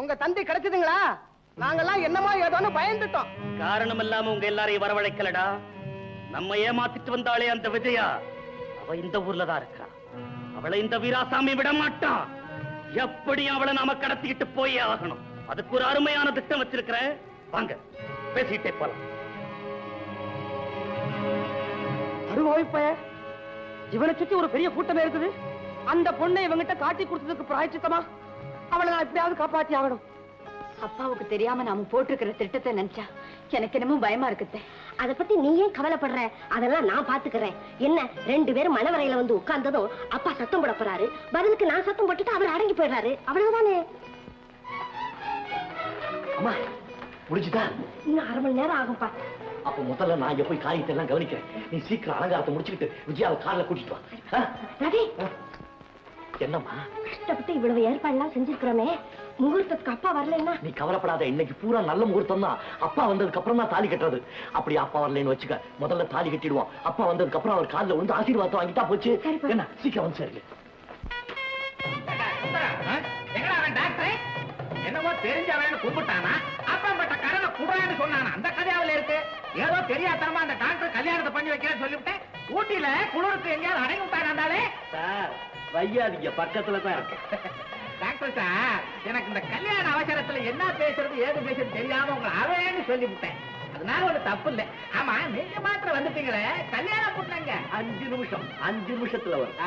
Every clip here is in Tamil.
உங்க தந்தை கிடைச்சதுங்களா? நாங்கெல்லாம் என்னமா ஏதோன்னு பயந்துட்டோம். காரணம் இல்லாம உங்க எல்லாரையும் வரவழைக்கலடா. நம்ம ஏமாத்திட்டு வந்தாலே அந்த விஜயா, அவ இந்த ஊர்ல தான் இருக்கா. அவளை இந்த வீராசாமி விட மாட்டான். எப்படி அவளை நாம கடத்திக்கிட்டு போயே ஆகணும். அதுக்கு ஒரு அருமையான திட்டம் வச்சிருக்கிறேன். வாங்க பேசிட்டே போலாம். அருவாய்ப்ப இவனை சுத்தி ஒரு பெரிய கூட்டமே இருக்குது. அந்த பொண்ணை இவங்கிட்ட காட்டி கொடுத்ததுக்கு பிராயச்சித்தமா அவளை நான் எப்படியாவது காப்பாத்தி ஆகணும். அப்பாவுக்கு தெரியாம நாம போட்டிருக்கிற திட்டத்தை நினைச்சா எனக்கு என்னமோ பயமா இருக்குது. அத பத்தி நீ ஏன் கவலைப்படுற? அதெல்லாம் நான் பாத்துக்கிறேன். என்ன 2 பேரும் மணவரையில வந்து உட்கார்ந்ததும் அப்பா சத்தம் போட போறாரு. பதிலுக்கு நான் சத்தம் போட்டுட்டு அவர் அடங்கி போயிடுறாரு. அவ்வளவுதானே. அம்மா முடிச்சுட்டா? இன்னும் 1/2 மணி நேரம் ஆகும்பா. அப்ப முதல்ல நான் இங்க போய் காரியத்தை எல்லாம் கவனிக்கிறேன். நீ சீக்கிரம் அலங்காரத்தை முடிச்சுக்கிட்டு விஜயாவை கார்ல கூட்டிட்டு வா. ரவி, என்னம்மா கஷ்டப்பட்டு இவ்வளவு ஏற்பாடுலாம் செஞ்சிருக்கிறோமே, முகூர்த்தத்துக்கு அப்பா வரலன்னா? நீ கவலைப்படாத. இன்னைக்கு பூரா நல்ல முகூர்த்தம் தான். அப்பா வந்ததுக்கு அப்புறம் தான் தாலி கட்டுறது. அப்படி அப்பா வரலன்னு வச்சுக்க, முதல்ல தாலி கட்டிடுவோம். அப்பா வந்ததுக்கு அப்புறம் அவர் காலில் விழுந்து ஆசீர்வாதம் வாங்கிட்டா போச்சு. என்ன சீக்கிரம் வந்து சரி. என்னவோ தெரிஞ்சவன் கும்பிட்டானா, அப்பம்பட்ட கடனை குடுறான்னு சொன்னானா, அந்த கதையாவில் இருக்கு. ஏதோ தெரியாதனமா அந்த டாக்டர் கல்யாணத்தை பண்ணி வைக்கிறேன்னு சொல்லிவிட்டேன். ஊட்டியில குளிருக்கு எங்கேயாவது அடங்கி விட்டானாலே சார். வையாதீங்க, பக்கத்துல தான் இருக்கு. டாக்டர் சார், எனக்கு இந்த கல்யாண அவசரத்துல என்ன பேசுறது ஏது பேசுறது தெரியாம உங்களை அவன்னு சொல்லிவிட்டேன். அதனால ஒரு தப்பு இல்லை. ஆமா, நீங்க மாத்திரம் வந்துட்டீங்களே, கல்யாணம் பண்ணாங்க 5 நிமிஷம் 5 நிமிஷத்துல வரும்.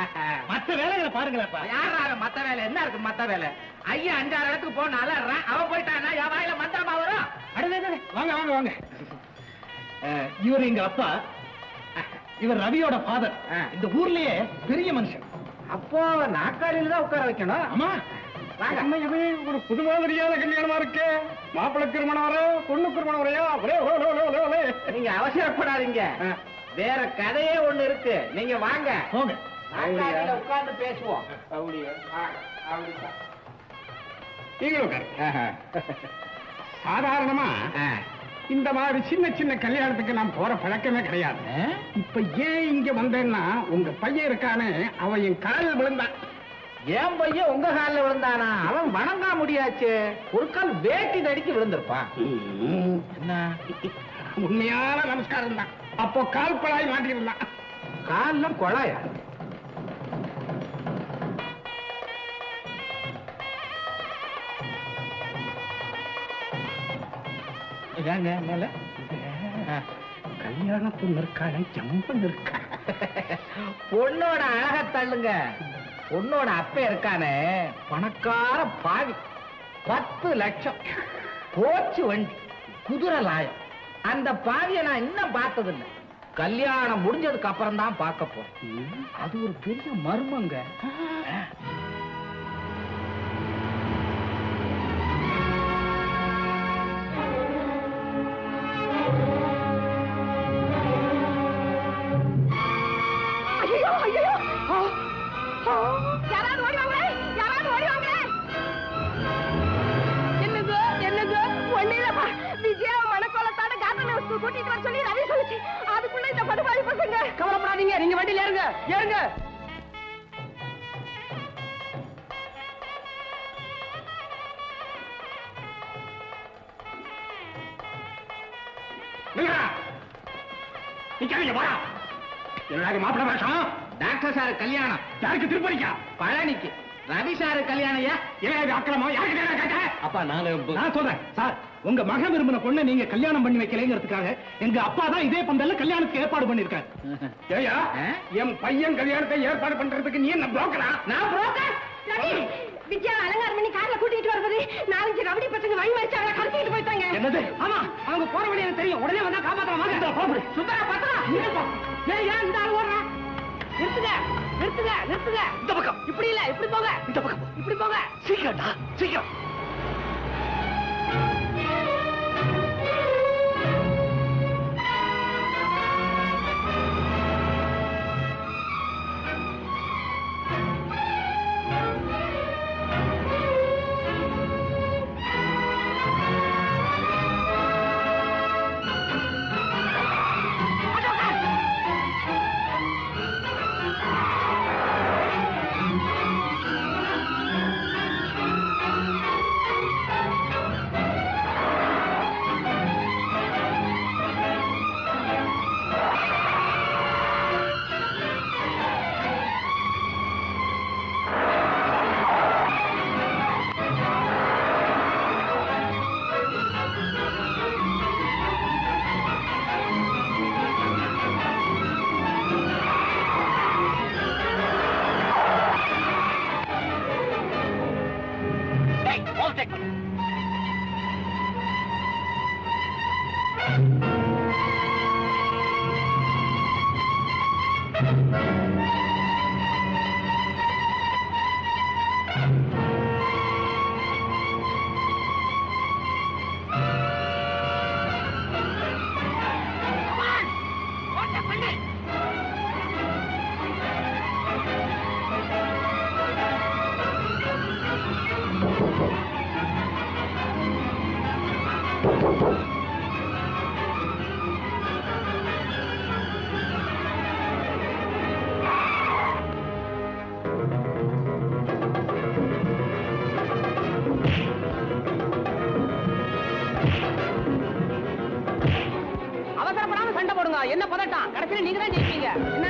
மத்த வேலைகளை பாருங்களேப்பா. யாரால மத்த வேலை என்ன இருக்கு? மத்த வேலை ஐயா 5-6 இடத்துக்கு போனால அவன் போயிட்டானா என் வாயில மந்திரமா வரும். அடுத்து வாங்க வாங்க வாங்க. இவர் எங்க அப்பா, இவர் ரவியோட ஃபாதர். இந்த ஊர்லயே பெரிய மனுஷன். அப்போ நாற்காலியில தான் உட்கார வைக்கணும். ஆமா. ஒரு புது மாதிரியான கல்யாணமா இருக்கு. மாப்பிள்ளை திருமணம் வர, பொண்ணு திருமணம் வரையா? நீங்க அவசரப்படாதீங்க. வேற கதையே ஒண்ணு இருக்கு. நீங்க வாங்க நாற்காலியில உட்கார்ந்து பேசுவோம். சாதாரணமா இந்த மாதிரி சின்ன சின்ன கல்யாணத்துக்கு நான் போற பழக்கமே கிடையாது. இப்ப ஏன் இங்க வந்தேன்னா, உங்க பையன் இருக்கானே, அவன் என் காலில் விழுந்தான். ஏன் பையன் உங்க காலில் விழுந்தானா? அவன் வணங்கா முடியாச்சு. ஒரு கால் வேட்டி தடிக்கு விழுந்திருப்பான். என்ன உண்மையான நமஸ்காரம் தான். அப்போ கால் குழாய் மாட்டிருந்தான். கால்ல குழாயா? மேல கல்யாண பொண்ணு இருக்காளே, ஜம்பன் இருக்கா. பொண்ணோட அழக தள்ளுங்க. பொண்ணோட அப்ப இருக்கானே, பணக்கார பாவி. 10 லட்சம் கோச்சு வண்டி, குதிரை லாயம். அந்த பாவியை நான் இன்னும் பார்த்ததில்லை. கல்யாணம் முடிஞ்சதுக்கு அப்புறம் தான் பார்க்க போறேன். அது ஒரு பெரிய மர்மங்க. யாராவது ஓடி வாங்க, யாராவது ஓடி வாங்க. என்னது என்னது? ஒண்ணுலப்பா, விஜயா மணக்கோலத்தோட கார்டன் ஹவுஸ்க்கு கூட்டிட்டு வர சொல்லி ரவி சொல்லிச்சு. அதுக்குள்ள இந்த படுபாவி பசங்க. கவலைப்படாதீங்க, நீங்க வண்டியில ஏறுங்க ஏறுங்க. மாப்பிள்ள வேஷம். டாக்டர் சார் கல்யாணம். யாருக்கு திருப்பதிக்கா? பழனிக்கு. ரவி சாரு கல்யாணம். அக்கிரமா யாருக்கு கேட்க? அப்பா நான் சொல்றேன் சார், உங்க மகன் விரும்பின பொண்ணை நீங்க கல்யாணம் பண்ணி வைக்கலைங்கிறதுக்காக எங்க அப்பா தான் இதே பந்தல்ல கல்யாணத்துக்கு ஏற்பாடு பண்ணிருக்காரு. ஏயா, என் பையன் கல்யாணத்தை ஏற்பாடு பண்றதுக்கு நீ என்ன புரோக்கரா? நான் புரோக்கர். விஜயா அலங்காரம் பண்ணி கார்ல கூட்டிட்டு வரும்போது 4-5 ரவுடி பசங்க வழி மறிச்சு அவளை கடத்திட்டு போயிட்டாங்க. என்னது? ஆமா, அவங்க போற வழி எனக்கு தெரியும். உடனே வந்தா காப்பாத்தலாம். சுந்தரா பத்தா ஏன் இந்த ஆள் ஓடுறா? நிறுத்துங்க நிறுத்துங்க நிறுத்துங்க. இந்த பக்கம். இப்படி இல்ல, இப்படி போங்க. இந்த பக்கம் இப்படி போங்க. சீக்கிரம்டா, சீக்கிரம். ஓவர்டேக் பண்ணு. அவசரப்படாம சண்டை போடுங்க. என்ன பதட்டம்? கடைசியில் நீங்க தான் ஜெயிப்பீங்க. என்ன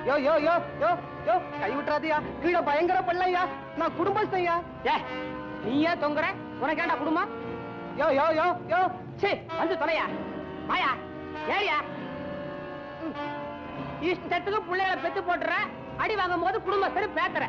யோ யோ யோ யோ யோ கை விட்டுறாதியா. கீழே பயங்கர பள்ளையா. நான் குடும்பஸ்தையா. நீ ஏன் தொங்குற? உனக்கு ஏண்டா குடும்பம்? யோ யோ யோ யோ சே வந்து தொலையா. வாயா ஏரியா. இஷ்டத்துக்கு பிள்ளைகளை பெத்து போட்டுற. அடி வாங்கும் போது குடும்பஸ்தரு பேத்துற.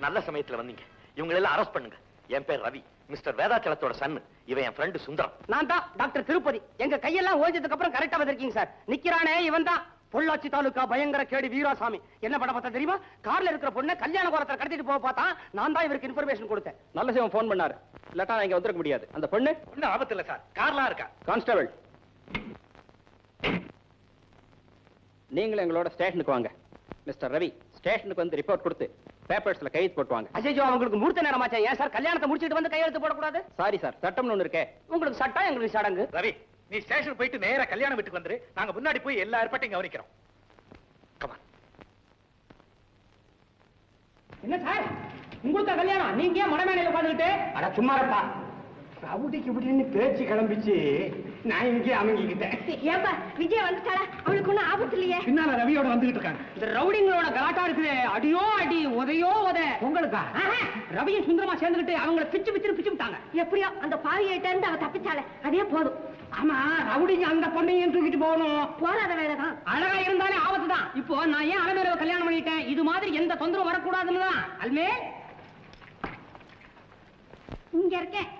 நல்ல சமயத்துல வந்தீங்க. இவங்க எல்லாம் அரெஸ்ட் பண்ணுங்க. என் பேர் ரவி, மிஸ்டர் வேதாச்சலத்தோட சன். இவன் என் ஃப்ரெண்டு சுந்தரம். நான் தான் டாக்டர் திருப்பதி. எங்க கையெல்லாம் ஓய்ஞ்சதுக்கு அப்புறம் கரெக்டா வந்திருக்கீங்க சார். நிக்கிறானே இவன் தான் பொள்ளாச்சி தாலுகா பயங்கர கேடி வீராசாமி. என்ன பண்ண பார்த்தா தெரியுமா? கார்ல இருக்கிற பொண்ணை கல்யாண கோரத்தை கடத்திட்டு போக பார்த்தா நான் தான் இவருக்கு இன்ஃபர்மேஷன் கொடுத்தேன். நல்ல சிவம் போன் பண்ணாரு. இல்லாட்டா இங்க வந்துருக்க முடியாது. அந்த பொண்ணு ஒன்னும் ஆபத்து இல்ல சார். கார்லாம் இருக்கா? கான்ஸ்டபிள் நீங்களும் எங்களோட ஸ்டேஷனுக்கு வாங்க. மிஸ்டர் ரவி ஸ்டேஷனுக்கு வந்து ரிப்போர்ட் கொடுத்து பேப்பர்ஸ்ல கையெழுத்து போட்டுவாங்க. அஜய்ஜோ அவங்களுக்கு மூர்த்த நேரமாச்சா? ஏன் சார் கல்யாணத்தை முடிச்சிட்டு வந்து கையெழுத்து போடக்கூடாது? சாரி சார், சட்டம்னு ஒண்ணு இருக்கே. உங்களுக்கு சட்டம், எங்களுக்கு சடங்கு. ரவி, நீ ஸ்டேஷன் போயிட்டு நேரா கல்யாணம் வீட்டுக்கு வந்துரு. நாங்க முன்னாடி போய் எல்லா ஏற்பாட்டையும் கவனிக்கிறோம். கமான். என்ன சார் உங்களுக்கு கல்யாணம்? நீங்க ஏன் மடமேடையில உட்கார்ந்துட்டு? அட சும்மாரப்பா. ரவுடிக்கு இப்படின்னு பேச்சு கிளம்பிச்சு. நான் இங்கே அமைங்கிக்கிட்டேன். ஏப்பா விஜய் வந்துட்டாளா? அவளுக்கு ஒண்ணும் ஆபத்து இல்லையே? பின்னால ரவியோட வந்துகிட்டு இருக்காங்க. இந்த ரவுடிங்களோட கலாட்டா இருக்குது. அடியோ அடி, உதையோ உதை. உங்களுக்கா? ரவியும் சுந்தரமா சேர்ந்துகிட்டு அவங்களை பிச்சு பிச்சு விட்டாங்க. எப்படியோ அந்த பாவியிட்ட இருந்து அவ தப்பிச்சாளே, அதே போதும். ஆமா, ரவுடிங்க அந்த பொண்ணையும் தூக்கிட்டு போகணும். போராத வேலைதான். அழகா இருந்தாலே ஆபத்து தான். இப்போ நான் ஏன் அலமேலுவை கல்யாணம் பண்ணிட்டேன்? இது மாதிரி எந்த தொந்தரவும் வரக்கூடாதுன்னு தான். அல்மே இங்க இருக்கேன்.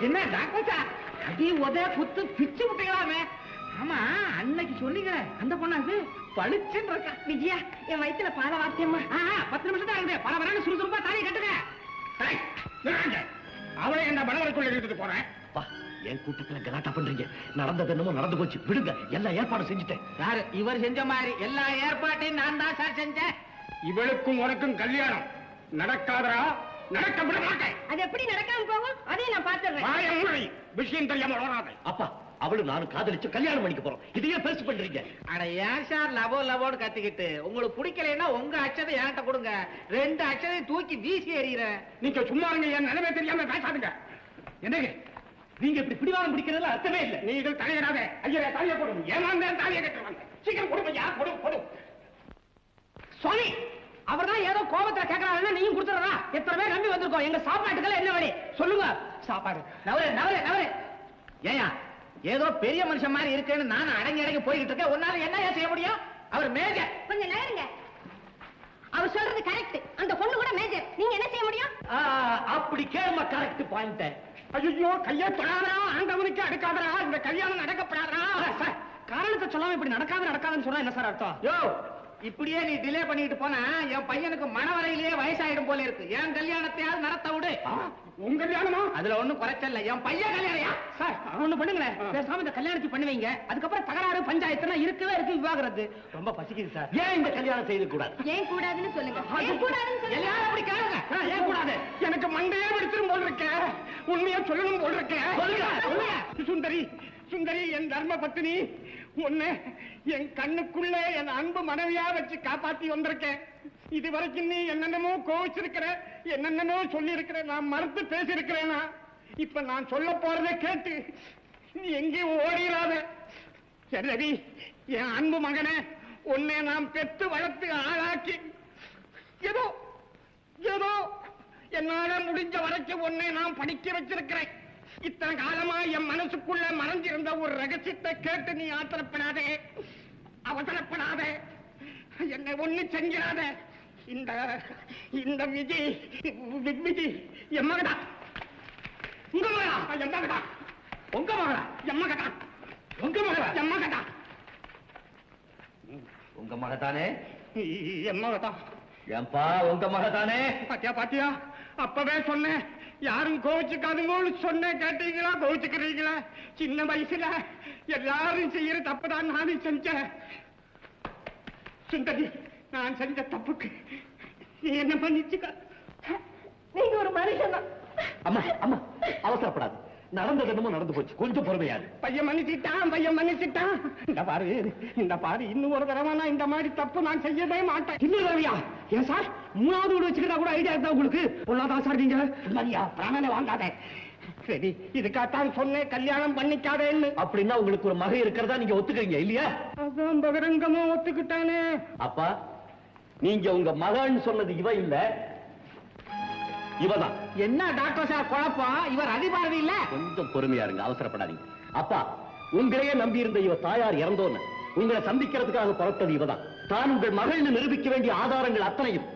என்ன டாக்டர் சார், அடி உத குத்து பிச்சு விட்டுக்கலாமே. ஆமா, அன்னைக்கு சொன்னீங்க அந்த பொண்ணாது பளிச்சுன்னு இருக்கா. விஜயா, என் வயித்துல பால வார்த்தையம்மா. 10 நிமிஷம் தான் இருக்குது. பல வரன்னு சுறுசுறுப்பா தாலி கட்டுங்க. அவளை என்ன மனவரைக்குள்ள இழுத்துட்டு போறேன். என் கூட்டத்துல கலாட்டா பண்றீங்க. நடந்தது என்னமோ நடந்து போச்சு, விடுங்க. எல்லா ஏற்பாடும் செஞ்சுட்டேன். சார், இவர் செஞ்ச மாதிரி எல்லா ஏற்பாட்டையும் நான் தான் சார் செஞ்சேன். இவளுக்கும் உனக்கும் கல்யாணம் நடக்காதரா? நடக்க விட மாட்டேன். அது எப்படி நடக்காம போகும்? அதையும் நான் பாத்துறேன். விஷயம் தெரியாம வளராதே. அப்பா அவளு நானும் காதலிச்சு கல்யாணம் பண்ணிக்க போறோம். இதையே பெருசு பண்றீங்க. அட ஏன் சார் லவோன்னு கத்திக்கிட்டு? உங்களுக்கு பிடிக்கலைன்னா உங்க அச்சதை என்கிட்ட கொடுங்க. 2 அச்சதையும் தூக்கி வீசி எறிகிறேன். நீங்க சும்மா இருங்க, என் நிலைமை தெரியாம பேசாதுங்க. என்னங்க நீங்க இப்படி பிடிவாதம் பிடிக்கிறதுல அர்த்தமே இல்லை. நீங்கள் தலையிடாத. ஐயா தாலியை போடுங்க. ஏமாந்த தாலியை கட்டுவாங்க. சீக்கிரம் கொடுங்க. கொடு. சுவாமி அவர்தான் ஏதோ கோபத்துல கேட்கறாருன்னா நீயும் கொடுத்துறா? எத்தனை பேர் நம்பி வந்திருக்கோம். எங்க சாப்பாட்டுக்கெல்லாம் என்ன வழி சொல்லுங்க. சாப்பாடு நவரு. ஏயா ஏதோ பெரிய மனுஷன் மாதிரி இருக்குன்னு நான் அடங்கி போய்கிட்டு இருக்கேன். உன்னால என்ன செய்ய முடியும்? அவர் மேஜர். கொஞ்சம் நகருங்க. அவர் சொல்றது கரெக்ட். அந்த பொண்ணு கூட மேஜர். நீங்க என்ன செய்ய முடியும்? அப்படி கேளுமா. Correct point. ஐயோ கையை தொடாதரா, ஆண்டவனுக்கு அடுக்காதரா, இந்த கல்யாணம் நடக்கப்படாதா. காரணத்தை சொல்லாம இப்படி நடக்காதுன்னு சொன்னா என்ன சார் அர்த்தம்? யோ இப்படியே நீ டிலே பண்ணிட்டு போனா என் பையனுக்கு மனவரையிலேயே வயசாயிடும் போல இருக்கு. என் கல்யாணத்தையாவது நடத்த விடு. உங்க கல்யாணமா? அதுல ஒண்ணும் குறைச்சல. என் பையன் கல்யாணம். சார் ஒண்ணு பண்ணுங்களேன். பேசாம இந்த கல்யாணத்தை பண்ணுவீங்க. அதுக்கப்புறம் தகராறு பஞ்சாயத்துனா இருக்கவே இருக்கு. விவாகரத்து ரொம்ப பசிக்குது சார். ஏன் இந்த கல்யாணம் செய்து கூடாது? ஏன் கூடாதுன்னு சொல்லுங்க. ஏன் கூடாதுன்னு சொல்லுங்க. எல்லாரும் அப்படி கேளுங்க. ஏன் கூடாது? எனக்கு மண்டையே வெடிச்சிரும் போல் இருக்க. உண்மையா சொல்லணும் போல் இருக்க. சுந்தரி என் தர்ம பத்தினி, உன்னை என் கண்ணுக்குள்ள என் அன்பு மனைவியா வச்சு காப்பாத்தி வந்திருக்கேன். இதுவரைக்கும் நீ என்னென்னமோ கோவிச்சிருக்கிற, என்னென்னமோ சொல்லி இருக்கிற, நான் மறுத்து பேசியிருக்கிறேனா? இப்ப நான் சொல்ல போறதை கேட்டு நீ எங்கேயும் ஓடிடாத. சரி ரவி, என் அன்பு மகனே, உன்னை நாம் பெற்று வளர்த்து ஆளாக்கி ஏதோ என்னால முடிஞ்ச வரைக்கும் உன்னை நான் படிக்க வச்சிருக்கிறேன். இத்தனை காலமா என் மனசுக்குள்ள மறைஞ்சிருந்த ஒரு ரகசியத்தை கேட்டு நீ ஆத்திரப்படாதே, அவசரப்படாதே, என்னை ஒண்ணு செஞ்சிடாத. இந்த விஜி என் மகடா. உங்க மகளா? என் மகடா. உங்க மகளா? என் மகடா. உங்க மகளா? என் மகடா. உங்க மகதானே? என் மகடா. ஏன்பா உங்க மகதானே? பாத்தியா அப்பவே சொன்னேன், யாரும் கோவிச்சுக்காதுங்கன்னு சொன்னேன். கேட்டீங்களா? கோவிச்சுக்கிறீங்களா? சின்ன வயசுல எல்லாரும் செய்யற தப்புதான் நானும் செஞ்சேன். சுந்தரி, நான் செஞ்ச தப்புக்கு நீ என்ன பண்ணிச்சுக்க. நீங்க ஒரு மனுஷன் தான். அம்மா அவசரப்படாது. நடந்தது என்னமோ நடந்து போச்சு. கொஞ்சம் பொறுமையாது. பையன் மன்னிச்சிட்டான். இந்த பாரு இன்னும் ஒரு தடவை நான் இந்த மாதிரி தப்பு நான் செய்யவே மாட்டேன். இன்னும் ரவியா? ஏன் சார் 3வது வீடு வச்சுக்கிட்டா கூட ஐடியா இருந்தா உங்களுக்கு? பொண்ணாதான் சார் நீங்க. சுந்தரியா, பிராணனை வாங்காத. சரி, இதுக்காகத்தான் சொன்னேன் கல்யாணம் பண்ணிக்காதேன்னு. அப்படின்னா உங்களுக்கு ஒரு மகன் இருக்கிறதா நீங்க ஒத்துக்கிறீங்க இல்லையா? அதான் பகிரங்கமா ஒத்துக்கிட்டானே. அப்பா, நீங்க உங்க மகன் சொன்னது இவ இல்ல, இவதான். என்ன டாக்டர் சார் குழப்பம்? இவர் அதிபாரதி இல்ல. கொஞ்சம் பொறுமையா இருங்க, அவசரப்படாதீங்க. அப்பா, உங்களையே நம்பி இருந்த இவ தாயார் இறந்தோன்னு உங்களை சந்திக்கிறதுக்காக புறப்பட்டது இவதான். தான் உங்கள் மகள்னு நிரூபிக்க வேண்டிய ஆதாரங்கள் அத்தனையும்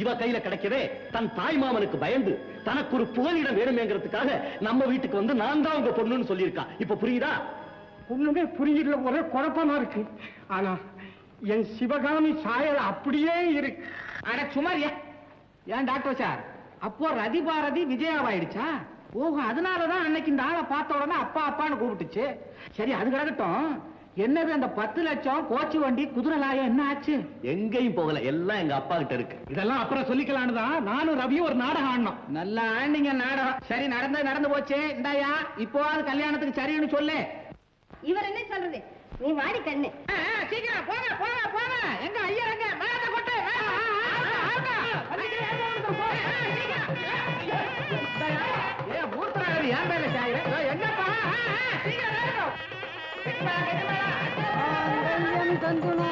இவ கையில கிடைக்கவே தன் தாய் மாமனுக்கு பயந்து தனக்கு ஒரு புகலிடம் வேணுமேங்கிறதுக்காக நம்ம வீட்டுக்கு வந்து நான் தான் உங்க பொண்ணுன்னு சொல்லியிருக்கா. இப்ப புரியுதா? ஒண்ணுமே புரியல, ஒரே குழப்பமா இருக்கு. ஆனா என் சிவகாமி சாயல் அப்படியே இருக்கு. அட சுமாரியா. ஏன் டாக்டர் சார், அப்போ ரதிபாரதி விஜயாவாயிடுச்சா? ஓஹோ, அதனாலதான் அன்னைக்கு இந்த ஆளை பார்த்த உடனே அப்பா அப்பான்னு கூப்பிட்டுச்சு. சரி, அது கிடக்கட்டும். என்னது அந்த 10 லட்சம் கோச்சு வண்டி குதிரை லாயம் என்ன ஆச்சு? எங்கேயும் போகல, எல்லாம் எங்க அப்பா கிட்ட இருக்கு. இதெல்லாம் அப்புறம் சொல்லிக்கலான்னு தான் நானும் ரவியும் ஒரு நாடகம் ஆடணும். நல்லா ஆண்டிங்க நாடகம். சரி, நடந்து போச்சு. இந்தாயா, இப்போவாது கல்யாணத்துக்கு சரின்னு சொல்லு. இவர் என்ன சொல்றது? நீ வாடி கண்ணு. சீக்கிரம் போங்க. எங்க ஐயா எங்க? மேல கொட்டு. ஏன் மூர்த்தராக ஏன் மேல சாயிர? என்னப்பா? சீக்கிரம் தந்துனா